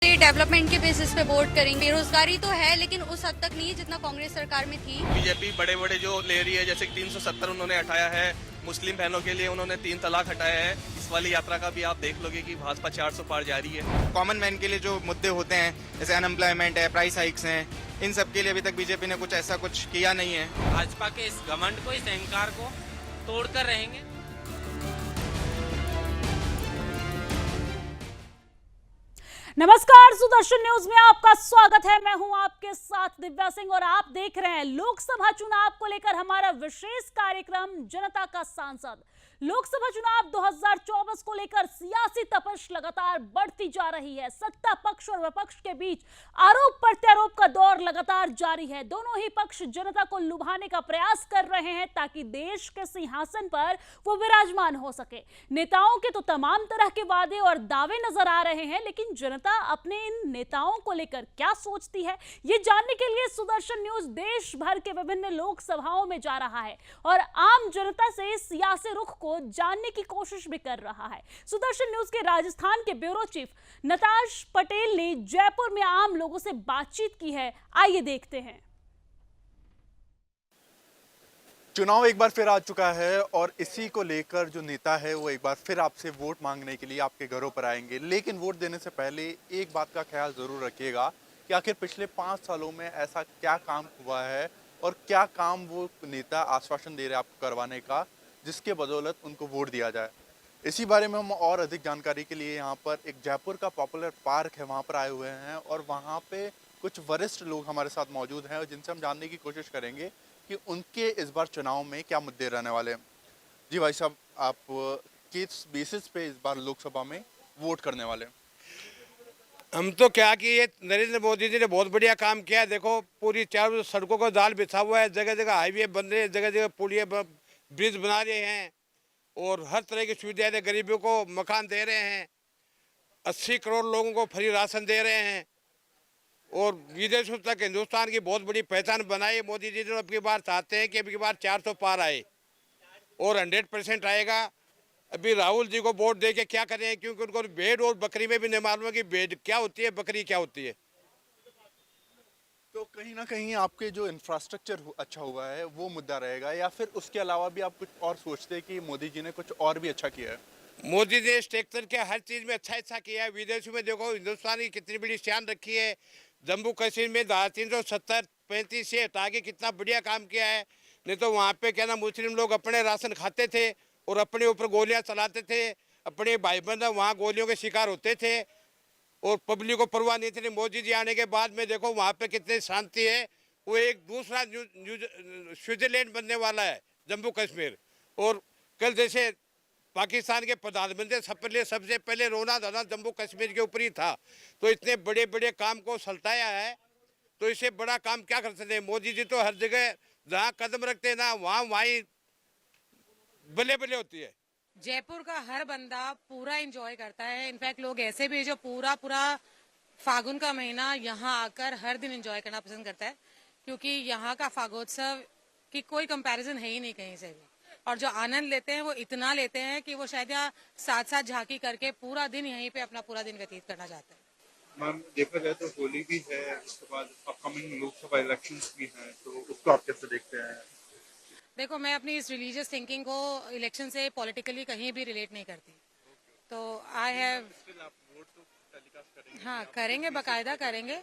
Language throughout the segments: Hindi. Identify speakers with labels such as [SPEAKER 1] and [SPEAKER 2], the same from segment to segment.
[SPEAKER 1] ऑब्वियसली डेवलपमेंट के बेसिस पे वोट करेंगे। बेरोजगारी तो है लेकिन उस हद तक नहीं जितना कांग्रेस सरकार में थी।
[SPEAKER 2] बीजेपी बड़े बड़े जो ले रही है, जैसे 370 उन्होंने हटाया है, मुस्लिम बहनों के लिए उन्होंने 3 तलाक हटाया है। इस वाली यात्रा का भी आप देख लोगे कि भाजपा 400 पार जा रही है।
[SPEAKER 3] कॉमन मैन के लिए जो मुद्दे होते हैं जैसे अनएम्प्लॉयमेंट है, प्राइस हाइक्स हैं, इन सब के लिए अभी तक बीजेपी ने कुछ ऐसा कुछ किया नहीं है।
[SPEAKER 4] भाजपा के इस घमंड को, इस अहंकार को तोड़कर रहेंगे।
[SPEAKER 5] नमस्कार, सुदर्शन न्यूज में आपका स्वागत है। मैं हूं आपके साथ दिव्या सिंह और आप देख रहे हैं लोकसभा चुनाव को लेकर हमारा विशेष कार्यक्रम जनता का सांसद। लोकसभा चुनाव 2024 को लेकर सियासी तपश लगातार बढ़ती जा रही है। सत्ता पक्ष और विपक्ष के बीच आरोप प्रत्यारोप का दौर लगातार जारी है। दोनों ही पक्ष जनता को लुभाने का प्रयास कर रहे हैं ताकि देश के सिंहासन पर वो विराजमान हो सके। नेताओं के तो तमाम तरह के वादे और दावे नजर आ रहे हैं, लेकिन जनता अपने इन नेताओं को लेकर क्या सोचती है, ये जानने के लिए सुदर्शन न्यूज देश भर के विभिन्न लोकसभाओं में जा रहा है और आम जनता से सियासी रुख को जानने की कोशिश भी कर रहा है। सुदर्शन न्यूज के राजस्थान के ब्यूरो चीफ नताश पटेल ने जयपुर में आम लोगों से बातचीत की है। आइए देखते हैं।
[SPEAKER 6] चुनाव एक बार फिर आ चुका है और इसी को लेकर जो नेता है वो एक बार फिर आपसे वोट मांगने के लिए आपके घरों पर आएंगे। लेकिन वोट देने से पहले एक बात का ख्याल जरूर रखिएगा कि आखिर पिछले 5 सालों में ऐसा क्या काम हुआ है और क्या काम वो नेता आश्वासन दे रहे हैं आपको करवाने का, जिसके बदौलत उनको वोट दिया जाए। इसी बारे में हम और अधिक जानकारी के लिए यहाँ पर एक जयपुर का पॉपुलर पार्क है, वहाँ पर आए हुए हैं और वहाँ पे कुछ वरिष्ठ लोग हमारे साथ मौजूद हैं और जिनसे हम जानने की कोशिश करेंगे कि उनके इस बार चुनाव में क्या मुद्दे रहने वाले हैं। जी भाई साहब, आप किस बेसिस पे इस बार लोकसभा में वोट करने वाले हैं?
[SPEAKER 7] हम तो क्या कि ये नरेंद्र मोदी जी ने बहुत बढ़िया काम किया है। देखो, पूरी चारों सड़कों का जाल बिछा हुआ है, जगह जगह हाईवे बन रहे हैं, जगह जगह पुलिया ब्रिज बना रहे हैं और हर तरह की सुविधाएं दे, गरीबों को मकान दे रहे हैं, 80 करोड़ लोगों को फ्री राशन दे रहे हैं और विदेशों तक हिंदुस्तान की बहुत बड़ी पहचान बनाई मोदी जी। जो अब की बार चाहते हैं कि अब की बार 400 पार आए और 100% आएगा। अभी राहुल जी को वोट दे के क्या करें, क्योंकि उनको भेड़ और बकरी में भी नहीं मालूम है कि भेड़ क्या होती है, बकरी क्या होती है।
[SPEAKER 6] तो कहीं ना कहीं आपके जो इंफ्रास्ट्रक्चर अच्छा हुआ है वो मुद्दा रहेगा, या फिर उसके अलावा भी आप कुछ और सोचते हैं कि मोदी जी ने कुछ और भी अच्छा किया है?
[SPEAKER 7] मोदी जी ने स्ट्रक्चर के हर चीज़ में अच्छा किया है। विदेशों में देखो हिंदुस्तान की कितनी बड़ी शान रखी है। जम्मू कश्मीर में 370-35 से हटा के कितना बढ़िया काम किया है। नहीं तो वहाँ पे क्या ना, मुस्लिम लोग अपने राशन खाते थे और अपने ऊपर गोलियां चलाते थे, अपने भाई बंद वहाँ गोलियों के शिकार होते थे और पब्लिक को परवाह नहीं थी। मोदी जी आने के बाद में देखो वहाँ पे कितनी शांति है। वो एक दूसरा स्विट्जरलैंड बनने वाला है जम्मू कश्मीर। और कल जैसे पाकिस्तान के प्रधानमंत्री सबसे पहले रोना धोना जम्मू कश्मीर के ऊपर ही था, तो इतने बड़े बड़े काम को सल्टाया है, तो इससे बड़ा काम क्या कर सकते हैं। मोदी जी तो हर जगह जहाँ कदम रखते हैं ना, वहीं बल्ले बल्ले होती है।
[SPEAKER 8] जयपुर का हर बंदा पूरा एंजॉय करता है। इनफैक्ट लोग ऐसे भी जो पूरा फागुन का महीना यहाँ आकर हर दिन एंजॉय करना पसंद करता है, क्योंकि यहाँ का फागोत्सव की कोई कंपैरिजन है ही नहीं कहीं से भी। और जो आनंद लेते हैं वो इतना लेते हैं कि वो शायद यहाँ साथ साथ झांकी करके पूरा दिन यहीं पे अपना पूरा दिन व्यतीत करना चाहते हैं।
[SPEAKER 6] मैम, देखा जाए तो होली भी है, उसके बाद अपकमिंग लोकसभा इलेक्शंस भी हैं, तो उसको आप कैसे देखते हैं?
[SPEAKER 8] देखो, मैं अपनी इस रिलीजियस थिंकिंग को इलेक्शन से पॉलिटिकली कहीं भी रिलेट नहीं करती। तो आई हैव, हाँ करेंगे, बाकायदा करेंगे।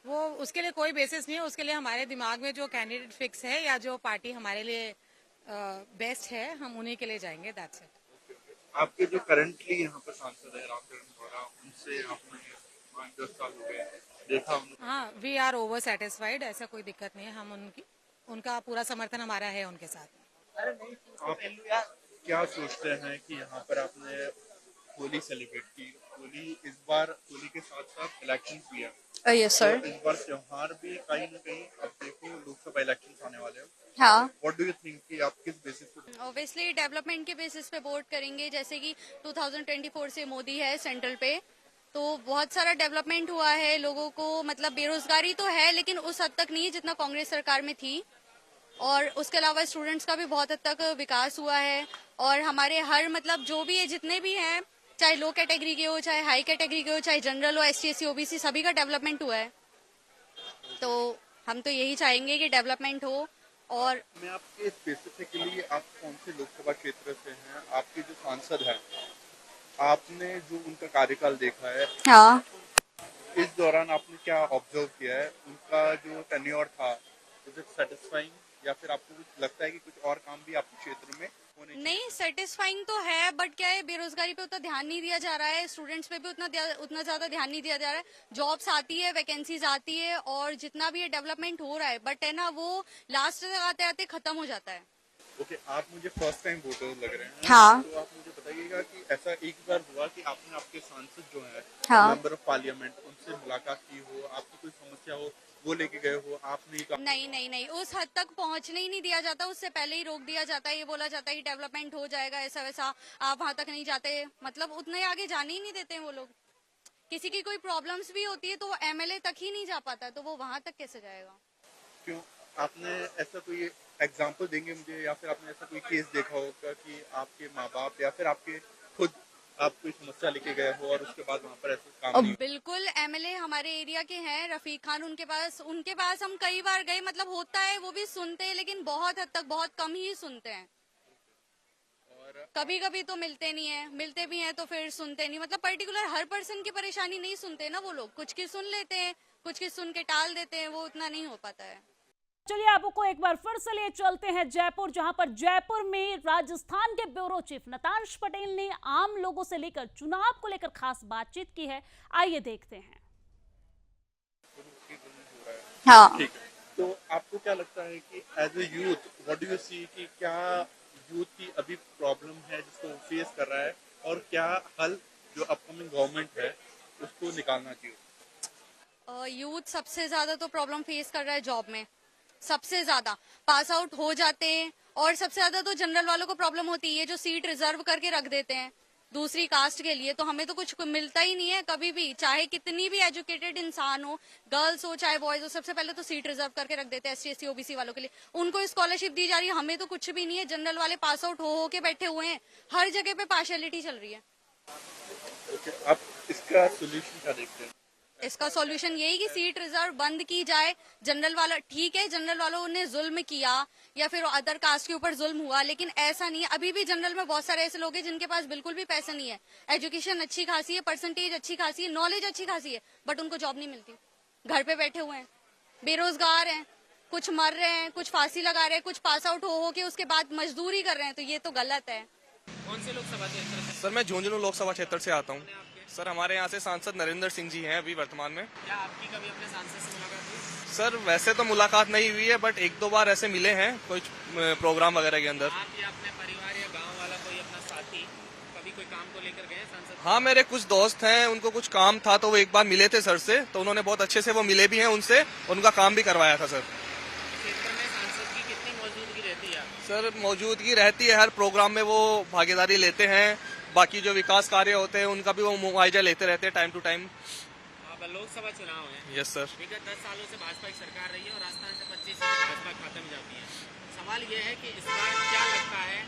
[SPEAKER 8] वो उसके लिए कोई बेसिस नहीं है। उसके लिए हमारे दिमाग में जो कैंडिडेट फिक्स है या जो पार्टी हमारे लिए बेस्ट है, हम उन्हीं के लिए जाएंगे। That's it.
[SPEAKER 6] आपके जो करंटली यहाँ पर सांसद है रामचरण बोहरा, उनसे आपने 5-10 साल हो गए देखा?
[SPEAKER 8] हाँ, वी आर ओवर सेटिस्फाइड, ऐसा कोई दिक्कत नहीं है। हम उनका पूरा समर्थन हमारा है उनके साथ।
[SPEAKER 6] आप क्या सोचते हैं कि यहाँ पर आपने होली सेलिब्रेट की, होली इस बार होली के साथ साथ इलेक्शन भी है?
[SPEAKER 1] Yes sir.
[SPEAKER 6] तो इस बार त्योहार भी कहीं ना कहीं आप देखो, लोकसभा इलेक्शन आने वाले हैं।
[SPEAKER 1] हाँ,
[SPEAKER 6] व्हाट डू यू थिंक कि आप किस बेसिस पे?
[SPEAKER 1] ऑब्वियसली डेवलपमेंट के बेसिस पे वोट करेंगे। जैसे कि 2024 से मोदी है सेंट्रल पे, तो बहुत सारा डेवलपमेंट हुआ है लोगों को। मतलब बेरोजगारी तो है लेकिन उस हद तक नहीं जितना कांग्रेस सरकार में थी। और उसके अलावा स्टूडेंट्स का भी बहुत हद तक विकास हुआ है। और हमारे हर मतलब जो भी है, जितने भी हैं चाहे लो कैटेगरी के हो, चाहे हाई कैटेगरी के हो, चाहे जनरल हो, SC SC OBC, सभी का डेवलपमेंट हुआ है। तो हम तो यही चाहेंगे कि डेवलपमेंट हो। और
[SPEAKER 6] मैं आपके स्पेसिफिकली आप कौन से लोकसभा क्षेत्र से हैं? आपके जो सांसद हैं, आपने जो उनका कार्यकाल देखा है,
[SPEAKER 1] हाँ,
[SPEAKER 6] इस दौरान आपने क्या ऑब्जर्व किया है? उनका जो टेन्योर था, इज इट सेटिस्फाइंग या फिर आपको कुछ लगता है कि कुछ और काम भी आपके क्षेत्र में होने चाहिए?
[SPEAKER 1] नहीं, सेटिस्फाइंग तो है, बट क्या है, बेरोजगारी पे उतना ध्यान नहीं दिया जा रहा है, स्टूडेंट्स पे भी उतना ज्यादा ध्यान नहीं दिया जा रहा है। जॉब्स आती है, वैकेंसीज आती है, और जितना भी ये डेवलपमेंट हो रहा है, बट है ना, वो लास्ट तक आते आते खत्म हो जाता है।
[SPEAKER 6] ओके, आप मुझे फर्स्ट टाइम वोटर लग रहे हैं।
[SPEAKER 1] हाँ।
[SPEAKER 6] तो आप मुझे बताइएगा कि ऐसा एक बार हुआ कि आपने आपके सांसद जो है,
[SPEAKER 1] हाँ।
[SPEAKER 6] मेंबर ऑफ पार्लियामेंट, उनसे मुलाकात की हो, आपकी कोई समस्या हो, वो लेके गए हो, आपने कहा?
[SPEAKER 1] नहीं, उस हद तक पहुंचने ही नहीं दिया जाता, उससे पहले ही रोक दिया जाता है। ये बोला जाता है कि डेवलपमेंट हो जाएगा, ऐसा वैसा, आप वहां तक नहीं जाते, मतलब उतने आगे जाने ही नहीं देते हैं वो लोग। किसी की कोई प्रॉब्लम्स भी होती है तो वो MLA तक ही नहीं जा पाता, तो वो वहां तक कैसे जाएगा?
[SPEAKER 6] क्यों? आपने ऐसा कोई एग्जाम्पल देंगे मुझे, या फिर आपने ऐसा कोई केस देखा होगा कि आपके माँ बाप या फिर आपके खुद आप कोई समस्या लेके गए हो और उसके बाद वहाँ पर ऐसा काम नहीं?
[SPEAKER 1] बिल्कुल, MLA हमारे एरिया के हैं, रफीक खान, उनके पास हम कई बार गए, मतलब होता है, वो भी सुनते हैं, लेकिन बहुत हद तक, बहुत कम ही सुनते हैं। कभी कभी तो मिलते नहीं है, मिलते भी हैं तो फिर सुनते नहीं, मतलब पर्टिकुलर हर पर्सन की परेशानी नहीं सुनते ना वो लोग, कुछ की सुन लेते हैं, कुछ की सुन के टाल देते हैं, वो उतना नहीं हो पाता है।
[SPEAKER 5] चलिए आपको एक बार फिर से लिए चलते हैं जयपुर, जहां पर जयपुर में राजस्थान के ब्यूरो चीफ नतांश पटेल ने आम लोगों से लेकर चुनाव को लेकर खास बातचीत की है। आइए देखते हैं।
[SPEAKER 1] हाँ,
[SPEAKER 6] ठीक है, तो आपको क्या लगता है कि as a youth what do you see कि क्या यूथ की अभी प्रॉब्लम है जिसको फेस कर रहा है, और क्या हल जो अपकमिंग गवर्नमेंट है उसको निकालना चाहिए?
[SPEAKER 1] यूथ सबसे ज्यादा तो प्रॉब्लम फेस कर रहा है जॉब में, सबसे ज्यादा पास आउट हो जाते हैं, और सबसे ज्यादा तो जनरल वालों को प्रॉब्लम होती है, जो सीट रिजर्व करके रख देते हैं दूसरी कास्ट के लिए, तो हमें तो कुछ मिलता ही नहीं है कभी भी, चाहे कितनी भी एजुकेटेड इंसान हो, गर्ल्स हो चाहे बॉयज हो, सबसे पहले तो सीट रिजर्व करके रख देते हैं SC SC OBC वालों के लिए, उनको स्कॉलरशिप दी जा रही है, हमें तो कुछ भी नहीं है। जनरल वाले पास आउट हो के बैठे हुए हैं, हर जगह पे पार्शियलिटी चल रही है।
[SPEAKER 6] ओके, आप इसका सोल्यूशन क्या देखते हैं?
[SPEAKER 1] इसका सॉल्यूशन यही कि सीट रिजर्व बंद की जाए। जनरल वाला ठीक है, जनरल वालों ने जुल्म किया या फिर अदर कास्ट के ऊपर जुल्म हुआ, लेकिन ऐसा नहीं है, अभी भी जनरल में बहुत सारे ऐसे लोग हैं जिनके पास बिल्कुल भी पैसा नहीं है, एजुकेशन अच्छी खासी है, परसेंटेज अच्छी खासी है, नॉलेज अच्छी खासी है, बट उनको जॉब नहीं मिलती, घर पे बैठे हुए हैं, बेरोजगार हैं, कुछ मर रहे हैं, कुछ फांसी लगा रहे हैं, कुछ पास आउट हो के उसके बाद मजदूरी कर रहे हैं, तो ये तो गलत है।
[SPEAKER 4] कौन से लोकसभा क्षेत्र से?
[SPEAKER 2] सर मैं झुंझुनू लोकसभा क्षेत्र से आता हूँ। सर हमारे यहाँ से सांसद नरेंद्र सिंह जी हैं अभी वर्तमान में।
[SPEAKER 4] क्या आपकी कभी अपने सांसद से मुलाकात हुई?
[SPEAKER 2] सर वैसे तो मुलाकात नहीं हुई है, बट एक दो बार ऐसे मिले हैं कुछ प्रोग्राम वगैरह के अंदर।
[SPEAKER 4] आप या अपने परिवार या गांव वाला कोई अपना साथी कभी कोई काम को लेकर गए सांसद?
[SPEAKER 2] हाँ, मेरे कुछ दोस्त हैं, उनको कुछ काम था तो वो एक बार मिले थे सर से, तो उन्होंने बहुत अच्छे से वो मिले भी हैं उनसे, उनका काम भी करवाया था सर।
[SPEAKER 4] क्षेत्र में सांसद की कितनी मौजूदगी रहती है?
[SPEAKER 2] सर मौजूदगी रहती है, हर प्रोग्राम में वो भागीदारी लेते हैं, बाकी जो विकास कार्य होते हैं उनका भी वो मुआवजा लेते रहते हैं टाइम टू टाइम।
[SPEAKER 4] अब लोकसभा चुनाव है।
[SPEAKER 2] Yes sir.
[SPEAKER 4] विगत 10 सालों से भाजपा की सरकार रही है और राजस्थान से 25 सीटें भाजपा के खाते में जाती है। सवाल ये है कि इस बार क्या लगता है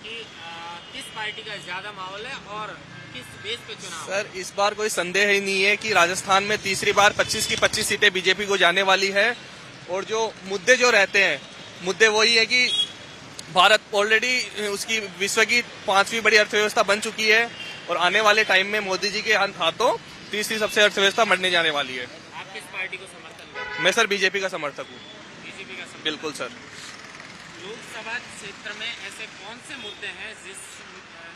[SPEAKER 4] कि किस पार्टी का ज्यादा माहौल है और किस बेस पे चुनाव?
[SPEAKER 2] सर इस बार कोई संदेह ही नहीं है कि राजस्थान में तीसरी बार 25 की 25 सीटें बीजेपी को जाने वाली है, और जो मुद्दे जो रहते हैं, मुद्दे वही है कि भारत ऑलरेडी उसकी विश्व की 5वीं बड़ी अर्थव्यवस्था बन चुकी है, और आने वाले टाइम में मोदी जी के हाथों तीसरी सबसे अर्थव्यवस्था बढ़ने जाने वाली है।
[SPEAKER 4] आप किस पार्टी को समर्थन करते हैं?
[SPEAKER 2] मैं सर बीजेपी का समर्थक हूँ।
[SPEAKER 4] बीजेपी का समर्थन?
[SPEAKER 2] बिल्कुल सर।
[SPEAKER 4] लोकसभा क्षेत्र में ऐसे कौन से मुद्दे हैं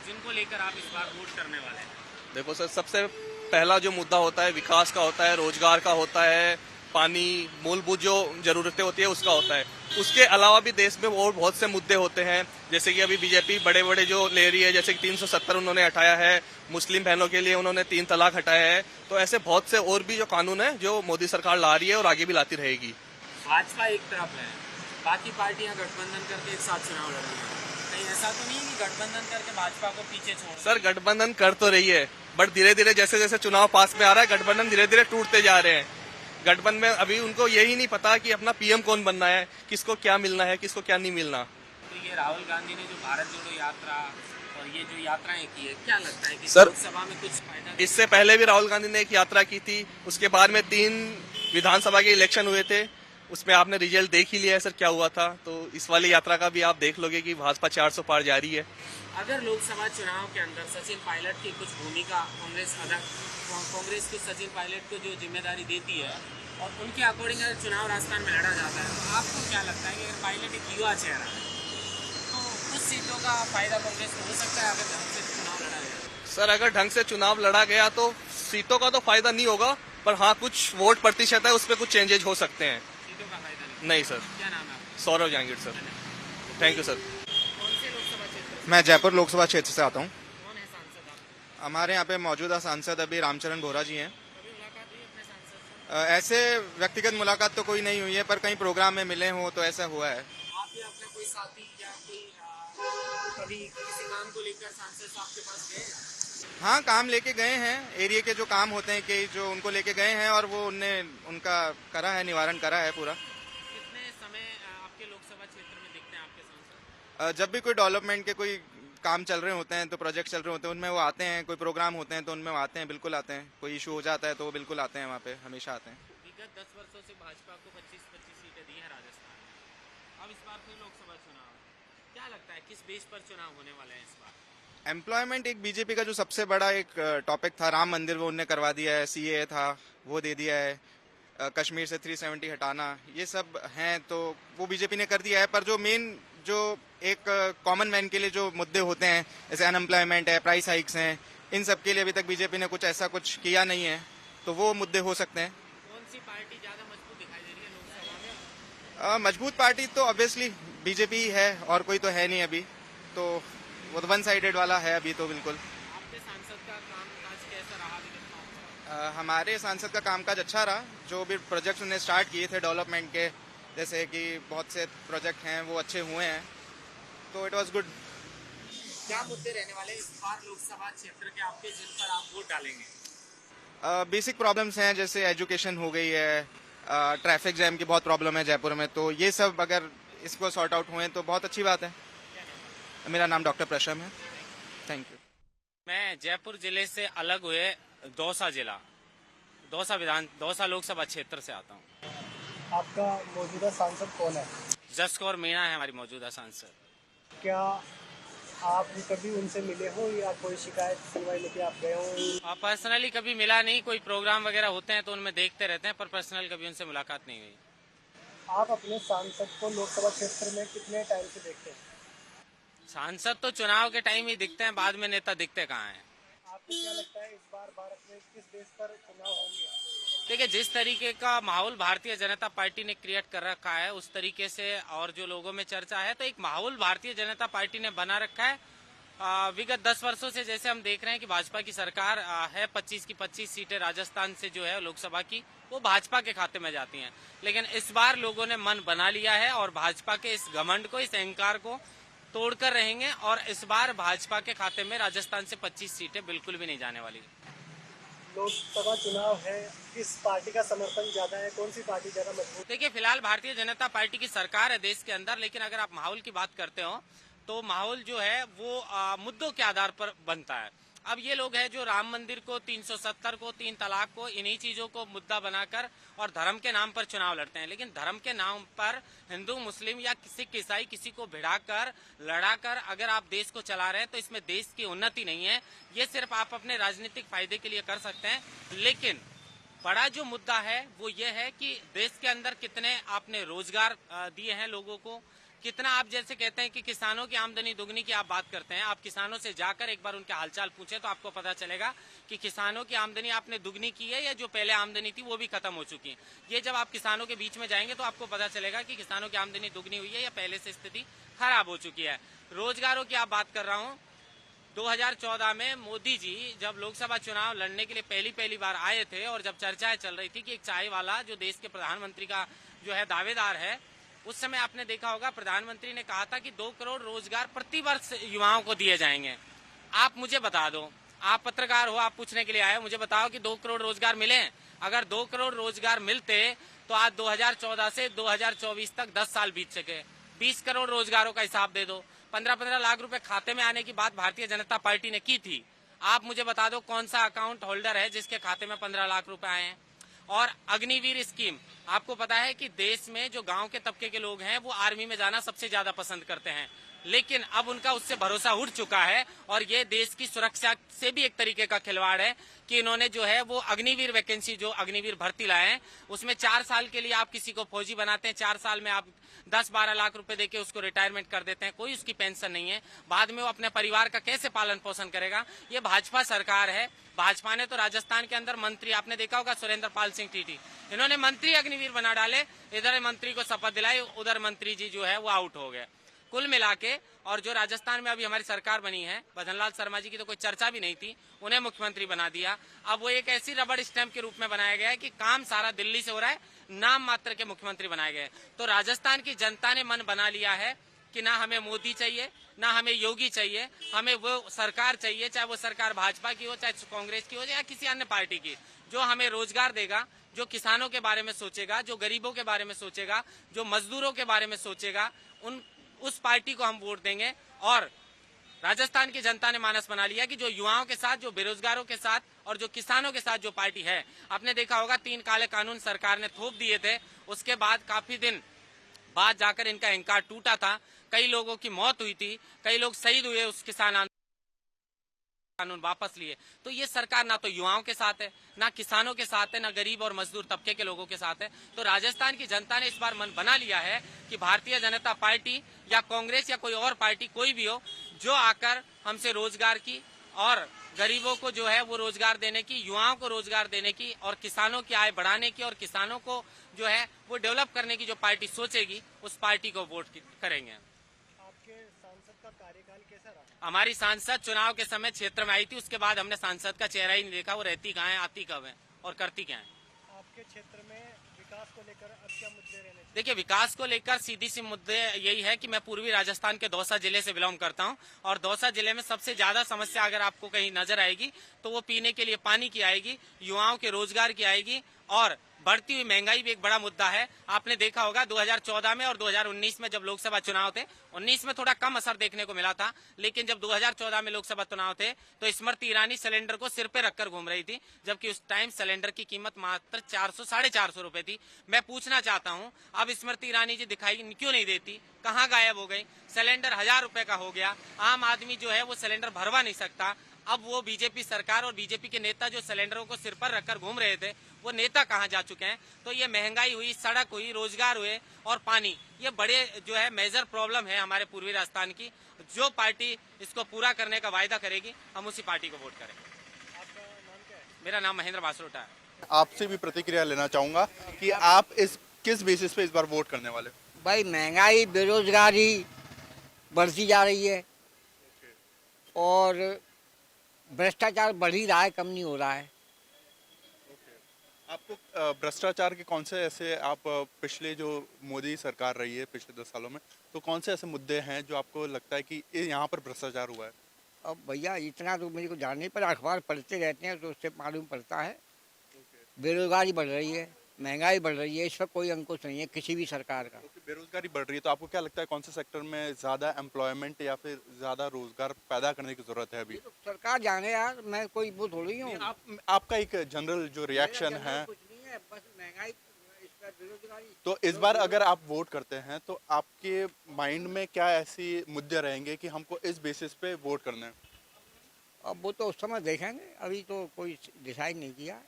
[SPEAKER 4] जिनको लेकर आप इस बार वोट करने वाले हैं?
[SPEAKER 2] देखो सर, सबसे पहला जो मुद्दा होता है विकास का होता है, रोजगार का होता है, पानी, मूलभूत जो जरूरतें होती है उसका होता है। उसके अलावा भी देश में और बहुत से मुद्दे होते हैं, जैसे कि अभी बीजेपी बड़े बड़े जो ले रही है, जैसे कि 370 उन्होंने हटाया है, मुस्लिम बहनों के लिए उन्होंने 3 तलाक हटाया है, तो ऐसे बहुत से और भी जो कानून है जो मोदी सरकार ला रही है और आगे भी लाती रहेगी।
[SPEAKER 4] भाजपा एक तरफ है, बाकी पार्टियां गठबंधन करके एक साथ चुनाव लड़ रही है, कहीं ऐसा तो नहीं कि गठबंधन करके भाजपा को पीछे छोड़?
[SPEAKER 2] सर गठबंधन कर तो रही है, बट धीरे धीरे जैसे जैसे चुनाव पास में आ रहा है गठबंधन धीरे धीरे टूटते जा रहे हैं। गठबंधन में अभी उनको यही नहीं पता कि अपना PM कौन बनना है, किसको क्या मिलना है, किसको क्या नहीं मिलना।
[SPEAKER 4] तो ये राहुल गांधी ने जो भारत जोड़ो यात्रा और ये जो यात्राएं की है, क्या लगता है कि
[SPEAKER 2] सर,
[SPEAKER 4] लोकसभा में कुछ फायदा?
[SPEAKER 2] इससे पहले भी राहुल गांधी ने एक यात्रा की थी, उसके बाद में 3 विधानसभा के इलेक्शन हुए थे, उसमें आपने रिजल्ट देख ही लिया है सर क्या हुआ था। तो इस वाली यात्रा का भी आप देख लोगे कि भाजपा 400 पार जा रही है।
[SPEAKER 4] अगर लोकसभा चुनाव के अंदर सचिन पायलट की कुछ भूमिका कांग्रेस को सचिन पायलट को जो जिम्मेदारी देती है और उनके अकॉर्डिंग अगर चुनाव राजस्थान में लड़ा जाता है, तो आपको क्या लगता है कि अगर पायलट एक युवा चेहरा है तो कुछ सीटों का फायदा कांग्रेस को हो सकता है अगर ढंग से चुनाव लड़ा जाए?
[SPEAKER 2] सर अगर ढंग से चुनाव लड़ा गया तो सीटों का तो फायदा नहीं होगा, पर हाँ कुछ वोट प्रतिशत है उस पर कुछ चेंजेज हो सकते हैं।
[SPEAKER 4] सीटों का फायदा
[SPEAKER 2] नहीं सर।
[SPEAKER 4] क्या नाम है आपका?
[SPEAKER 2] Saurabh Jahangir sir. Thank you sir.
[SPEAKER 4] कौन से लोकसभा क्षेत्र
[SPEAKER 3] मैं जयपुर लोकसभा क्षेत्र से आता हूँ।
[SPEAKER 4] कौन है सांसद आप?
[SPEAKER 3] हमारे यहाँ पे मौजूदा सांसद अभी रामचरण बोहरा जी हैं।
[SPEAKER 4] कभी मुलाकात हुई अपने सांसद से?
[SPEAKER 3] ऐसे व्यक्तिगत मुलाकात तो कोई नहीं हुई है, पर कहीं प्रोग्राम में मिले हों तो ऐसा हुआ है।
[SPEAKER 4] आप या अपना कोई साथी या कोई कभी किसी काम को लेकर सांसद साहब के पास गए?
[SPEAKER 3] हाँ, काम लेके गए हैं, एरिया के जो काम होते हैं कि जो उनको लेके गए हैं और वो उनका करा है, निवारण करा है पूरा।
[SPEAKER 4] कितने समय आपके लोकसभा क्षेत्र में दिखते हैं आपके सांसद?
[SPEAKER 3] जब भी कोई डेवलपमेंट के कोई काम चल रहे होते हैं, तो प्रोजेक्ट चल रहे होते हैं, उनमें वो आते हैं। कोई प्रोग्राम होते हैं तो उनमें वो आते हैं, बिल्कुल आते हैं। कोई इशू हो जाता है तो वो बिल्कुल आते हैं, वहाँ पे हमेशा आते हैं।
[SPEAKER 4] विगत 10 वर्षों से भाजपा को 25-25 सीटें दी है राजस्थान में। अब इस बार फिर लोकसभा चुनाव, क्या लगता है किस बेस पर चुनाव होने वाले हैं इस बार?
[SPEAKER 3] एम्प्लॉयमेंट एक बीजेपी का जो सबसे बड़ा एक टॉपिक था, राम मंदिर वो उनने करवा दिया है, सीए था वो दे दिया है, कश्मीर से 370 हटाना, ये सब हैं तो वो बीजेपी ने कर दिया है। पर जो मेन जो एक कॉमन मैन के लिए जो मुद्दे होते हैं, जैसे अनएम्प्लॉयमेंट है, प्राइस हाइक्स हैं, इन सब के लिए अभी तक बीजेपी ने कुछ ऐसा कुछ किया नहीं है, तो वो मुद्दे हो सकते हैं।
[SPEAKER 4] कौन सी पार्टी ज्यादा मजबूत दिखाई दे रही है लोकसभा में?
[SPEAKER 3] मजबूत पार्टी तो ऑब्वियसली बीजेपी ही है, और कोई तो है नहीं अभी, तो वो तो वन साइडेड वाला है अभी तो बिल्कुल।
[SPEAKER 4] आपके सांसद का कामकाज कैसा रहा विगत 5 साल?
[SPEAKER 3] हमारे सांसद का कामकाज अच्छा रहा। जो भी प्रोजेक्ट्स उन्हें स्टार्ट किए थे डेवलपमेंट के, जैसे कि बहुत से प्रोजेक्ट हैं वो अच्छे हुए हैं, तो इट वाज गुड।
[SPEAKER 4] क्या मुद्दे रहने वाले इस बार लोकसभा क्षेत्र के आपके जिन पर आप वोट डालेंगे?
[SPEAKER 3] बेसिक प्रॉब्लम्स हैं, जैसे एजुकेशन हो गई है, ट्रैफिक जैम की बहुत प्रॉब्लम है जयपुर में, तो ये सब अगर इसको सॉर्ट आउट हुए तो बहुत अच्छी बात है। मेरा नाम डॉक्टर प्रशम है। Thank you.
[SPEAKER 4] मैं जयपुर जिले से अलग हुए दौसा जिला, दौसा लोकसभा क्षेत्र से आता हूँ।
[SPEAKER 9] आपका मौजूदा सांसद कौन है?
[SPEAKER 4] जसकौर मीणा है हमारी मौजूदा सांसद।
[SPEAKER 9] क्या आप कभी उनसे मिले हो या कोई शिकायत सुनवाई लेके आप गए हो?
[SPEAKER 4] पर्सनली कभी मिला नहीं, कोई प्रोग्राम वगैरह होते हैं तो उनमें देखते रहते हैं, पर पर्सनल कभी उनसे मुलाकात नहीं हुई।
[SPEAKER 9] आप अपने सांसद को लोकसभा क्षेत्र में कितने टाइम से देखते हैं?
[SPEAKER 4] सांसद तो चुनाव के टाइम ही दिखते हैं, बाद में नेता दिखते कहाँ हैं।
[SPEAKER 9] आपको क्या लगता है इस बार भारत में किस बेस पर चुनाव होंगे?
[SPEAKER 4] देखिए, जिस तरीके का माहौल भारतीय जनता पार्टी ने क्रिएट कर रखा है उस तरीके से, और जो लोगों में चर्चा है, तो एक माहौल भारतीय जनता पार्टी ने बना रखा है। विगत 10 वर्षों से जैसे हम देख रहे हैं कि भाजपा की सरकार है, 25 की 25 सीटें राजस्थान से जो है लोकसभा की वो भाजपा के खाते में जाती हैं। लेकिन इस बार लोगों ने मन बना लिया है और भाजपा के इस घमंड को, इस अहंकार को तोड़कर रहेंगे, और इस बार भाजपा के खाते में राजस्थान से 25 सीटें बिल्कुल भी नहीं जाने वाली।
[SPEAKER 9] लोकसभा चुनाव है, किस पार्टी का समर्थन ज्यादा है, कौन सी पार्टी ज्यादा मजबूत?
[SPEAKER 4] देखिए, फिलहाल भारतीय जनता पार्टी की सरकार है देश के अंदर, लेकिन अगर आप माहौल की बात करते हो तो माहौल जो है वो मुद्दों के आधार पर बनता है। अब ये लोग हैं जो राम मंदिर को, 370 को, 3 तलाक को, इन्हीं चीजों को मुद्दा बनाकर और धर्म के नाम पर चुनाव लड़ते हैं। लेकिन धर्म के नाम पर हिंदू, मुस्लिम या सिख, ईसाई किसी को भिड़ाकर, लड़ाकर अगर आप देश को चला रहे हैं तो इसमें देश की उन्नति नहीं है। ये सिर्फ आप अपने राजनीतिक फायदे के लिए कर सकते हैं। लेकिन बड़ा जो मुद्दा है वो ये है कि देश के अंदर कितने आपने रोजगार दिए हैं लोगों को, कितना आप जैसे कहते हैं कि किसानों की आमदनी दुगनी की आप बात करते हैं। आप किसानों से जाकर एक बार उनके हालचाल पूछे तो आपको पता चलेगा कि किसानों की आमदनी आपने दुगनी की है या जो पहले आमदनी थी वो भी खत्म हो चुकी है। ये जब आप किसानों के बीच में जाएंगे तो आपको पता चलेगा कि किसानों की आमदनी दुगनी हुई है या पहले से स्थिति खराब हो चुकी है। रोजगारों की आप बात कर रहा हूँ, 2014 में मोदी जी जब लोकसभा चुनाव लड़ने के लिए पहली बार आए थे और जब चर्चाएं चल रही थी कि एक चाय वाला जो देश के प्रधानमंत्री का जो है दावेदार है, उस समय आपने देखा होगा प्रधानमंत्री ने कहा था कि 2 करोड़ रोजगार प्रति वर्ष युवाओं को दिए जाएंगे। आप मुझे बता दो, आप पत्रकार हो, आप पूछने के लिए आए हो, मुझे बताओ कि 2 करोड़ रोजगार मिले हैं? अगर 2 करोड़ रोजगार मिलते तो आज 2014 से 2024 तक 10 साल बीत चुके। 20 करोड़ रोजगारों का हिसाब दे दो। 15-15 लाख रुपए खाते में आने की बात भारतीय जनता पार्टी ने की थी। आप मुझे बता दो कौन सा अकाउंट होल्डर है जिसके खाते में 15 लाख रुपए आए हैं। और अग्निवीर स्कीम, आपको पता है कि देश में जो गांव के तबके के लोग हैं वो आर्मी में जाना सबसे ज्यादा पसंद करते हैं, लेकिन अब उनका उससे भरोसा उठ चुका है और ये देश की सुरक्षा से भी एक तरीके का खिलवाड़ है कि इन्होंने जो है वो अग्निवीर वैकेंसी, जो अग्निवीर भर्ती लाए हैं, उसमें 4 साल के लिए आप किसी को फौजी बनाते हैं, 4 साल में आप 10-12 लाख रुपए देके उसको रिटायरमेंट कर देते हैं, कोई उसकी पेंशन नहीं है। बाद में वो अपने परिवार का कैसे पालन पोषण करेगा? ये भाजपा सरकार है। भाजपा ने तो राजस्थान के अंदर मंत्री, आपने देखा होगा सुरेंद्र पाल सिंह टीटी, इन्होंने मंत्री अग्निवीर बना डाले, इधर मंत्री को शपथ दिलाई, उधर मंत्री जी जो है वो आउट हो गए। कुल मिला के, और जो राजस्थान में अभी हमारी सरकार बनी है, भजनलाल शर्मा जी की तो कोई चर्चा भी नहीं थी, उन्हें मुख्यमंत्री बना दिया। अब वो एक ऐसी रबड़ स्टैंप के रूप में बनाया गया है कि काम सारा दिल्ली से हो रहा है, नाम मात्र के मुख्यमंत्री बनाए गए। तो राजस्थान की जनता ने मन बना लिया है कि ना हमें मोदी चाहिए, ना हमें योगी चाहिए, हमें वो सरकार चाहिए, चाहे वो सरकार भाजपा की हो, चाहे कांग्रेस की हो, या किसी अन्य पार्टी की, जो हमें रोजगार देगा, जो किसानों के बारे में सोचेगा, जो गरीबों के बारे में सोचेगा, जो मजदूरों के बारे में सोचेगा, उस पार्टी को हम वोट देंगे। और राजस्थान की जनता ने मानस बना लिया कि जो युवाओं के साथ, जो बेरोजगारों के साथ और जो किसानों के साथ जो पार्टी है, आपने देखा होगा 3 काले कानून सरकार ने थोप दिए थे, उसके बाद काफी दिन बाद जाकर इनका अहंकार टूटा था, कई लोगों की मौत हुई थी, कई लोग शहीद हुए उस किसान कानून वापस लिए। तो ये सरकार ना तो युवाओं के साथ है, ना किसानों के साथ है, ना गरीब और मजदूर तबके के लोगों के साथ है। तो राजस्थान की जनता ने इस बार मन बना लिया है कि भारतीय जनता पार्टी या कांग्रेस या कोई और पार्टी, कोई भी हो, जो आकर हमसे रोजगार की और गरीबों को जो है वो रोजगार देने की, युवाओं को रोजगार देने की और किसानों की आय बढ़ाने की और किसानों को जो है वो डेवलप करने की जो पार्टी सोचेगी, उस पार्टी को वोट करेंगे।
[SPEAKER 9] आपके सांसद का कार्यकाल कैसा रहा?
[SPEAKER 4] हमारी सांसद चुनाव के समय क्षेत्र में आई थी, उसके बाद हमने सांसद का चेहरा ही नहीं देखा, वो रहती कहाँ है, आती कब है और करती क्या है।
[SPEAKER 9] आपके क्षेत्र में विकास को लेकर अब क्या मुद्दे रहने चाहिए?
[SPEAKER 4] देखिए, विकास को लेकर सीधी सी मुद्दे यही है कि मैं पूर्वी राजस्थान के दौसा जिले से बिलोंग करता हूं और दौसा जिले में सबसे ज्यादा समस्या अगर आपको कहीं नजर आएगी तो वो पीने के लिए पानी की आएगी, युवाओं के रोजगार की आएगी और बढ़ती हुई महंगाई भी एक बड़ा मुद्दा है। आपने देखा होगा 2014 में और 2019 में जब लोकसभा चुनाव थे, 19 में थोड़ा कम असर देखने को मिला था, लेकिन जब 2014 में लोकसभा चुनाव थे तो स्मृति ईरानी सिलेंडर को सिर पे रखकर घूम रही थी, जबकि उस टाइम सिलेंडर की कीमत मात्र 400-450 रुपए थी। मैं पूछना चाहता हूं, अब स्मृति ईरानी जी दिखाई क्यों नहीं देती, कहाँ गायब हो गई? सिलेंडर 1000 रुपए का हो गया, आम आदमी जो है वो सिलेंडर भरवा नहीं सकता। अब वो बीजेपी सरकार और बीजेपी के नेता जो सिलेंडरों को सिर पर रखकर घूम रहे थे, वो नेता कहाँ जा चुके हैं? तो ये महंगाई हुई, सड़क हुई, रोजगार हुए और पानी, ये बड़े जो है मेजर प्रॉब्लम है हमारे पूर्वी राजस्थान की। जो पार्टी इसको पूरा करने का वायदा करेगी, हम उसी पार्टी को वोट करेंगे।
[SPEAKER 9] आपका नाम क्या है?
[SPEAKER 4] मेरा नाम महेंद्र बासरोटा है।
[SPEAKER 6] आपसे भी प्रतिक्रिया लेना चाहूंगा कि आप इस किस बेसिस पे इस बार वोट करने वाले?
[SPEAKER 10] भाई महंगाई, बेरोजगारी बढ़ती जा रही है और भ्रष्टाचार बढ़ ही रहा है, कम नहीं हो रहा है।
[SPEAKER 6] आपको भ्रष्टाचार के कौन से ऐसे, आप पिछले जो मोदी सरकार रही है पिछले 10 सालों में, तो कौन से ऐसे मुद्दे हैं जो आपको लगता है कि यहाँ पर भ्रष्टाचार हुआ है?
[SPEAKER 10] अब भैया इतना तो मेरे को जान नहीं, पर अखबार पढ़ते रहते हैं तो उससे मालूम पड़ता है। बेरोजगारी बढ़ रही है, महंगाई बढ़ रही है, इस पर कोई अंकुश नहीं है किसी भी सरकार का।
[SPEAKER 6] बेरोजगारी बढ़ रही है तो आपको क्या लगता है कौन से सेक्टर में ज्यादा एम्प्लॉयमेंट या फिर ज्यादा रोजगार पैदा करने की जरूरत है अभी?
[SPEAKER 10] तो सरकार जाने यार, मैं कोई वो थोड़ी हूँ।
[SPEAKER 6] आपका एक जनरल जो रिएक्शन है,
[SPEAKER 10] कुछ नहीं है, बस महंगाई, इस पर बेरोजगारी।
[SPEAKER 6] तो इस बार अगर आप वोट करते हैं तो आपके माइंड में क्या ऐसी मुद्दे रहेंगे कि हमको इस बेसिस पे वोट करना है?
[SPEAKER 10] अब वो तो उस समय देखेंगे, अभी तो कोई डिसाइड नहीं किया।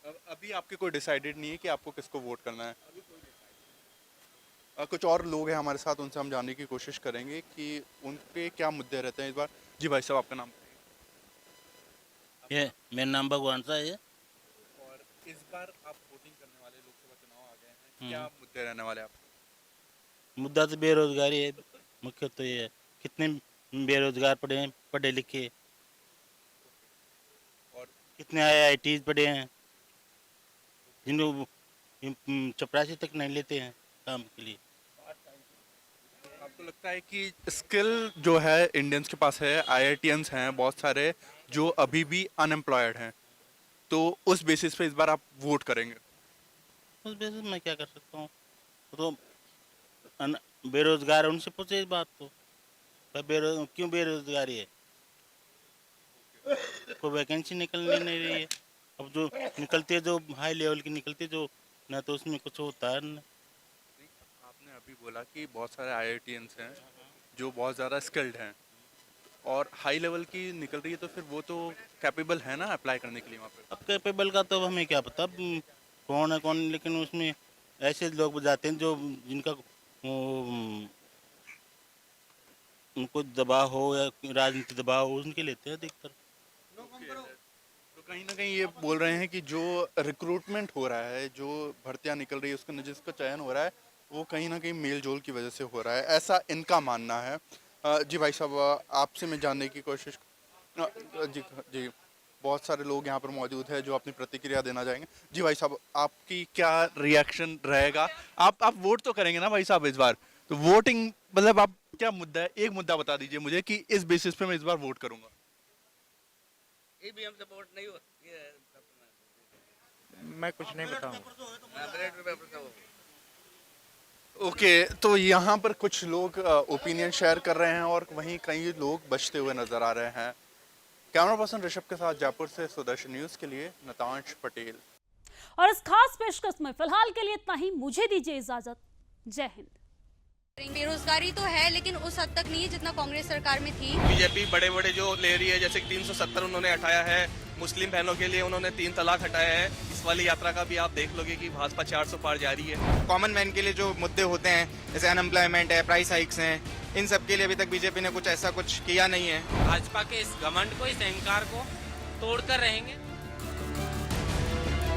[SPEAKER 6] अभी आपके कोई डिसाइडेड नहीं है कि आपको किसको वोट करना है? कुछ और लोग हैं हमारे साथ, उनसे हम जानने की कोशिश करेंगे कि उनके क्या मुद्दे रहते हैं इस बार। जी भाई साहब, आपका नाम?
[SPEAKER 11] ये मेरा नाम भगवान सा है।
[SPEAKER 6] और इस बार आप वोटिंग करने वाले, लोकसभा चुनाव आ गए हैं, क्या मुद्दे रहने वाले आप?
[SPEAKER 11] मुद्दा तो बेरोजगारी है, मुख्य तो ये है कितने बेरोजगार पड़े हैं, पढ़े लिखे, और कितने IITs पढ़े हैं जिनको चपरासी तक नहीं लेते हैं काम के लिए।
[SPEAKER 6] आपको लगता है कि स्किल जो है इंडियंस के पास है, IITians हैं बहुत सारे जो अभी भी अनएम्प्लॉयड हैं, तो उस बेसिस पे इस बार आप वोट करेंगे?
[SPEAKER 11] उस बेसिस मैं क्या कर सकता हूँ, तो बेरोजगार है, उनसे पूछे इस बात को। पर क्यों बेरोजगारी है? कोई वैकेंसी निकल नहीं रही है। अब जो निकलती है, जो हाई लेवल की निकलती है, जो ना तो उसमें कुछ होता है ना।
[SPEAKER 6] आपने अभी बोला कि बहुत सारे IITians हैं जो बहुत ज़्यादा स्किल्ड हैं और हाई लेवल की निकल रही है, तो फिर वो तो कैपेबल है ना अप्लाई करने के लिए वहाँ पे।
[SPEAKER 11] अब कैपेबल का तो हमें क्या पता, अब कौन है कौन नहीं, लेकिन उसमें ऐसे लोग जाते हैं जो जिनका उनको दबाव हो या राजनीतिक दबाव हो, उनके लेते हैं अधिकतर।
[SPEAKER 6] तो कहीं ना कहीं ये बोल रहे हैं कि जो रिक्रूटमेंट हो रहा है, जो भर्तियां निकल रही है, उसका जिसका चयन हो रहा है, वो कहीं ना कहीं मेल जोल की वजह से हो रहा है, ऐसा इनका मानना है। जी भाई साहब, आपसे मैं जानने की कोशिश जी जी बहुत सारे लोग यहाँ पर मौजूद हैं जो अपनी प्रतिक्रिया देना चाहेंगे। जी भाई साहब, आपकी क्या रिएक्शन रहेगा? आप वोट तो करेंगे ना भाई साहब इस बार? तो वोटिंग मतलब आप क्या मुद्दा है, एक मुद्दा बता दीजिए मुझे कि इस बेसिस पे मैं इस बार वोट करूंगा।
[SPEAKER 10] ईवीएम से वोट नहीं हो,
[SPEAKER 3] मैं कुछ नहीं बताऊँ।
[SPEAKER 6] ओके, तो यहाँ पर कुछ लोग ओपिनियन शेयर कर रहे हैं और वहीं कई लोग बचते हुए नजर आ रहे हैं। कैमरा पर्सन ऋषभ के साथ जयपुर से सुदर्शन न्यूज के लिए नतांश पटेल।
[SPEAKER 5] और इस खास पेशकश में फिलहाल के लिए इतना ही। मुझे दीजिए इजाजत। जय हिंद।
[SPEAKER 1] बेरोजगारी तो है लेकिन उस हद तक नहीं है जितना कांग्रेस सरकार में थी।
[SPEAKER 2] बीजेपी बड़े बड़े जो ले रही है, जैसे कि 370 उन्होंने हटाया है, मुस्लिम बहनों के लिए उन्होंने 3 तलाक हटाया है। इस वाली यात्रा का भी आप देख लोगे कि भाजपा 400 पार जा रही है।
[SPEAKER 3] कॉमन मैन के लिए जो मुद्दे होते हैं, जैसे अनएम्प्लॉयमेंट है, प्राइस हाइक्स हैं, इन सब के लिए अभी तक बीजेपी ने कुछ ऐसा कुछ किया नहीं है।
[SPEAKER 4] भाजपा के इस घमंड को, इस अहंकार को तोड़कर रहेंगे।